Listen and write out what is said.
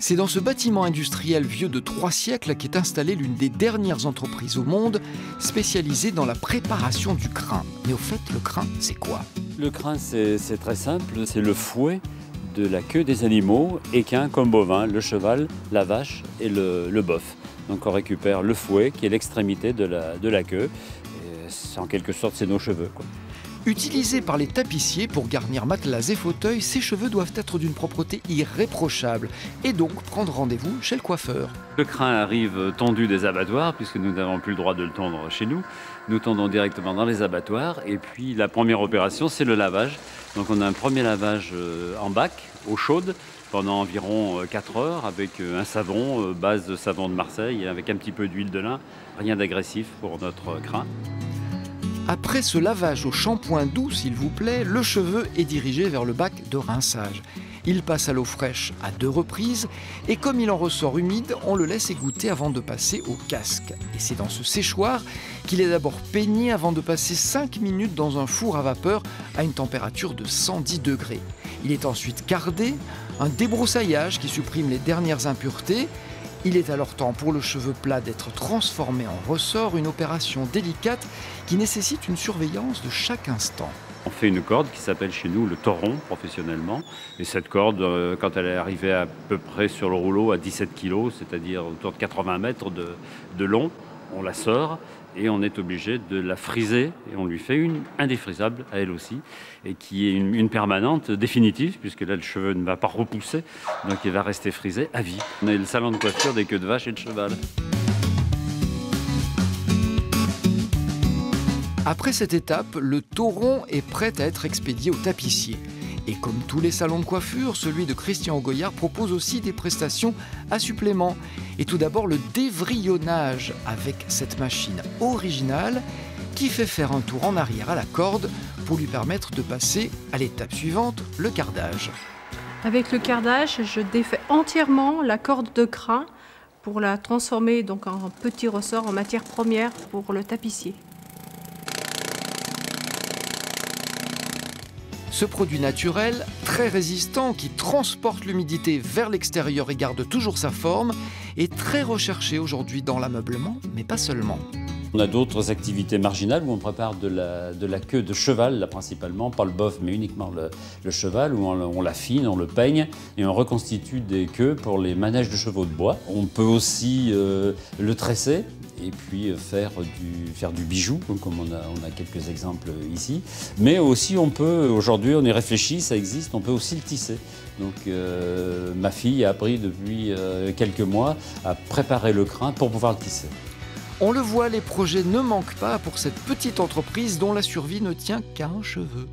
C'est dans ce bâtiment industriel vieux de 3 siècles qu'est installée l'une des dernières entreprises au monde spécialisée dans la préparation du crin. Mais au fait, le crin, c'est quoi? Le crin, c'est très simple, c'est le fouet de la queue des animaux équins comme bovins, le cheval, la vache et le bœuf. Donc on récupère le fouet qui est l'extrémité de la queue. Et en quelque sorte, c'est nos cheveux, quoi. Utilisés par les tapissiers pour garnir matelas et fauteuils, ces cheveux doivent être d'une propreté irréprochable et donc prendre rendez-vous chez le coiffeur. Le crin arrive tendu des abattoirs puisque nous n'avons plus le droit de le tondre chez nous. Nous tondons directement dans les abattoirs et puis la première opération, c'est le lavage. Donc on a un premier lavage en bac, eau chaude, pendant environ 4 heures avec un savon, base de savon de Marseille, avec un petit peu d'huile de lin, rien d'agressif pour notre crin. Après ce lavage au shampoing doux, s'il vous plaît, le cheveu est dirigé vers le bac de rinçage. Il passe à l'eau fraîche à 2 reprises et comme il en ressort humide, on le laisse égoutter avant de passer au casque. Et c'est dans ce séchoir qu'il est d'abord peigné avant de passer 5 minutes dans un four à vapeur à une température de 110 degrés. Il est ensuite cardé, un débroussaillage qui supprime les dernières impuretés. Il est alors temps pour le cheveu plat d'être transformé en ressort, une opération délicate qui nécessite une surveillance de chaque instant. On fait une corde qui s'appelle chez nous le toron professionnellement. Et cette corde, quand elle est arrivée à peu près sur le rouleau à 17 kg, c'est-à-dire autour de 80 mètres de long, on la sort et on est obligé de la friser. Et on lui fait une indéfrisable à elle aussi, et qui est une permanente définitive, puisque là le cheveu ne va pas repousser, donc il va rester frisé à vie. On est le salon de coiffure des queues de vache et de cheval. Après cette étape, le toron est prêt à être expédié au tapissier. Et comme tous les salons de coiffure, celui de Christian Goyard propose aussi des prestations à supplément. Et tout d'abord le dévrillonnage avec cette machine originale qui fait faire un tour en arrière à la corde pour lui permettre de passer à l'étape suivante, le cardage. Avec le cardage, je défais entièrement la corde de crin pour la transformer donc en petit ressort en matière première pour le tapissier. Ce produit naturel, très résistant, qui transporte l'humidité vers l'extérieur et garde toujours sa forme, est très recherché aujourd'hui dans l'ameublement, mais pas seulement. On a d'autres activités marginales où on prépare de la queue de cheval, là principalement, pas le bœuf, mais uniquement le cheval, où on l'affine, on le peigne et on reconstitue des queues pour les manèges de chevaux de bois. On peut aussi le tresser et puis faire du bijou, comme on a quelques exemples ici. Mais aussi on peut, aujourd'hui on y réfléchit, ça existe, on peut aussi le tisser. Donc ma fille a appris depuis quelques mois à préparer le crin pour pouvoir le tisser. On le voit, les projets ne manquent pas pour cette petite entreprise dont la survie ne tient qu'à un cheveu.